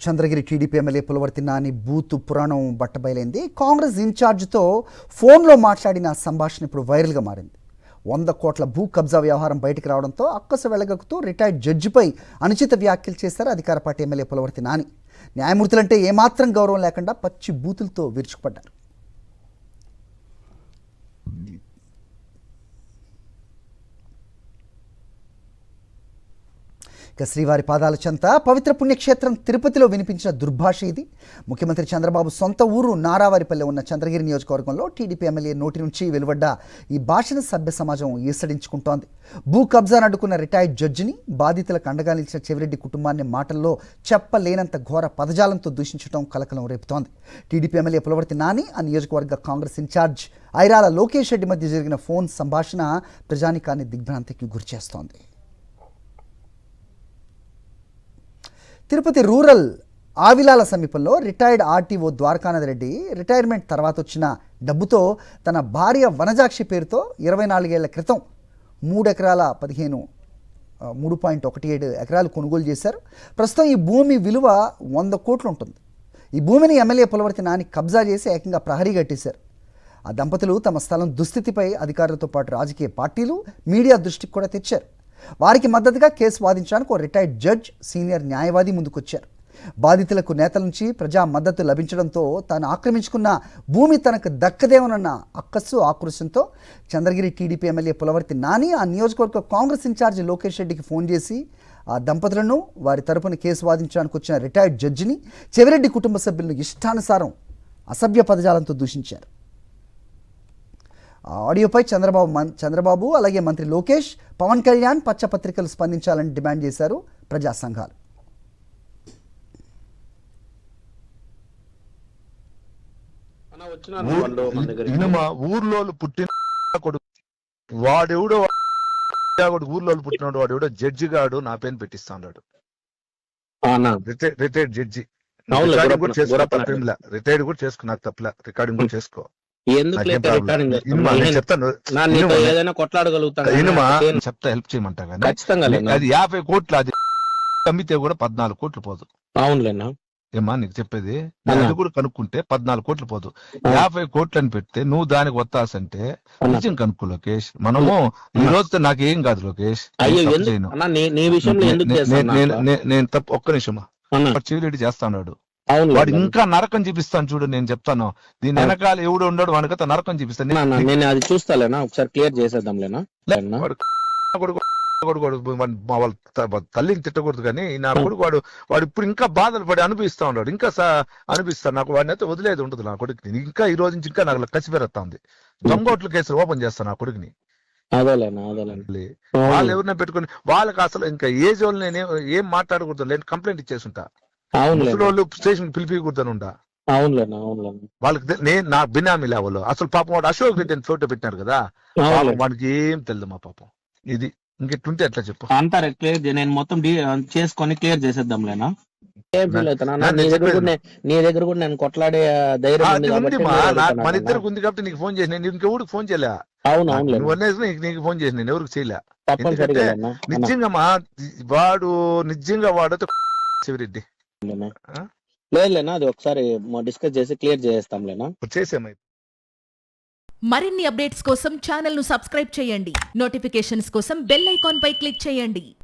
Chandragiri TDP MLA Pulavarthi Nani బూతు పురాణం బట్టబయలైంది. కాంగ్రెస్ ఇన్ఛార్జ్తో ఫోన్లో మాట్లాడిన సంభాషణ ఇప్పుడు వైరల్గా మారింది. 100 కోట్ల భూ కబ్జా వ్యవహారం బయటకు రావడంతో అక్కసు వెళ్లగక్కుతూ రిటైర్డ్ జడ్జిపై అనుచిత వ్యాఖ్యలు చేశారు అధికార పార్టీ ఎమ్మెల్యే పులవర్తి నాని. న్యాయమూర్తులంటే ఏమాత్రం గౌరవం లేకుండా పచ్చి బూతులతో విరుచుకుపడ్డారు. ఇక శ్రీవారి పాదాల చెంత పవిత్ర పుణ్యక్షేత్రం తిరుపతిలో వినిపించిన దుర్భాష ఇది. ముఖ్యమంత్రి చంద్రబాబు సొంత ఊరు నారావారిపల్లె ఉన్న చంద్రగిరి నియోజకవర్గంలో టీడీపీ ఎమ్మెల్యే నోటి నుంచి వెలువడ్డ ఈ భాషను సభ్య సమాజం ఈసడించుకుంటోంది. భూ కబ్జాను అడ్డుకున్న రిటైర్డ్ జడ్జిని, బాధితులకు అండగా నిలిచిన చెవిరెడ్డి కుటుంబాన్ని మాటల్లో చెప్పలేనంత ఘోర పదజాలంతో దూషించడం కలకలం రేపుతోంది. టీడీపీ ఎమ్మెల్యే పులవర్తి నాని, ఆ నియోజకవర్గ కాంగ్రెస్ ఇన్ఛార్జ్ ఐరాల లోకేష్ రెడ్డి మధ్య జరిగిన ఫోన్ సంభాషణ ప్రజానికాన్ని దిగ్భ్రాంతికి గురిచేస్తోంది. తిరుపతి రూరల్ ఆవిలాల సమీపంలో retired RTO Dwarakanath Reddy retirement తర్వాత వచ్చిన డబ్బుతో తన భార్య వనజాక్షి పేరుతో 24 ఏళ్ల క్రితం 3.17 ఎకరాలు కొనుగోలు చేశారు. ప్రస్తుతం ఈ భూమి విలువ 100 కోట్లు ఉంటుంది. ఈ భూమిని ఎమ్మెల్యే పులవర్తి నాని కబ్జా చేసి ఏకంగా ప్రహరీ కట్టేశారు. ఆ దంపతులు తమ స్థలం దుస్థితిపై అధికారులతో పాటు రాజకీయ పార్టీలు, మీడియా దృష్టికి కూడా తెచ్చారు. వారికి మద్దతుగా కేసు వాదించడానికి ఒక రిటైర్డ్ జడ్జ్, సీనియర్ న్యాయవాది ముందుకొచ్చారు. బాధితులకు నేతల నుంచి ప్రజా మద్దతు లభించడంతో తాను ఆక్రమించుకున్న భూమి తనకు దక్కదేమోనన్న అక్కస్సు ఆక్రోశంతో చంద్రగిరి టీడీపీ ఎమ్మెల్యే పులవర్తి నాని ఆ నియోజకవర్గ కాంగ్రెస్ ఇన్ఛార్జి లోకేష్ రెడ్డికి ఫోన్ చేసి ఆ దంపతులను, వారి తరపున కేసు వాదించడానికి వచ్చిన రిటైర్డ్ జడ్జిని, చెవిరెడ్డి కుటుంబ సభ్యులను ఇష్టానుసారం అసభ్య పదజాలంతో దూషించారు. ఆడియోపై చంద్రబాబు అలాగే మంత్రి లోకేష్, పవన్ కళ్యాణ్ పచ్చపత్రికలు స్పందించాలని డిమాండ్ చేశారు ప్రజా సంఘాలు. ఊర్లో పుట్టిన కొడుకు వాడెవడో ఊర్లో పుట్టినాడు, వాడెవడో జడ్జి గాడు నా పేరు పెట్టిస్తాడు. రిటైర్డ్ జడ్జి రిటైర్డ్ కూడా చేసుకో, నాకు తప్పలే, రికార్డింగ్ కూడా చేసుకో. చెప్తా, హెల్ప్ చేయమంటా కానీ అది 50 కోట్లు, అది అమ్మితే కూడా 14 కోట్లు పోదు. అవునులేనా ఏమా నీకు చెప్పేది, అది కూడా కనుక్కుంటే 14 కోట్లు పోదు. 50 కోట్లు అని పెడితే నువ్వు దానికి వత్తాసంటే నిజం కనుక్కో లోకేష్. మనము ఈ రోజుతో నాకేం కాదు లోకేష్, నేను తప్పు. ఒక్క నిమిషమా, చెవిరెడ్డి చేస్తాడు వాడు ఇంకా నరకం చూపిస్తాను చూడు. నేను చెప్తాను, దీని వెనకాల ఎవడు ఉండడు, వాడికైతే నరకం చూపిస్తాను. నేను అది చూస్తాలేనా, ఒకసారి క్లియర్ చేసేద్దాంలేనా. వాళ్ళ తల్లిని తిట్టకూడదు కానీ నా కొడుకు వాడు ఇప్పుడు ఇంకా బాధలు పడి అనిపిస్తా ఉన్నాడు. ఇంకా అనిపిస్తాను నాకు, వాడిని అయితే వదిలేదు ఉండదు నా కొడుకుని. ఇంకా ఈ రోజు నుంచి ఇంకా నాకు కసి పెరుగుతా ఉంది. దొంగోట్ల కేసులు ఓపెన్ చేస్తాను నా కొడుకుని. వాళ్ళు ఎవరినైనా పెట్టుకుని వాళ్ళకి అసలు ఇంకా ఏజ్ వాళ్ళు నేను ఏం మాట్లాడకూడదు, నేను కంప్లైంట్ ఇచ్చేసుంటా. ముసలోళ్ళు స్టేషన్ పిలిపికూడదనుండా. వాళ్ళకి నేను నా బినామీ లేవలో అసలు పాపం వాడు అశోక్ రెడ్డి ఫోటో పెట్టినారు కదా, వాడికి ఏం తెలియదు మా పాపం. ఇది ఇంకెట్టుంటే ఎట్లా చెప్పు అంటారు. నేను మొత్తం చేసుకొని క్లియర్ చేసేద్దాంలేనా. నీ దగ్గర కూడా నేను కొట్లాడే ధైర్యం మన ఇద్దరికి ఉంది కాబట్టి నీకు ఫోన్ చేసి, నేను ఇంకెవరికి ఫోన్ చేయలే. నీకు ఫోన్ చేసి నేను ఎవరికి చేయలే. నిజంగా వాడు వాడైతే చెవిరెడ్డి లేదులేనా, అది ఒకసారి డిస్కస్ చేసి క్లియర్ చేసేస్తాంలేనా. చేసేమై మరిన్ని అప్డేట్స్ కోసం ఛానల్ ను సబ్స్క్రైబ్ చేయండి. నోటిఫికేషన్స్ కోసం బెల్ ఐకాన్ పై క్లిక్ చేయండి.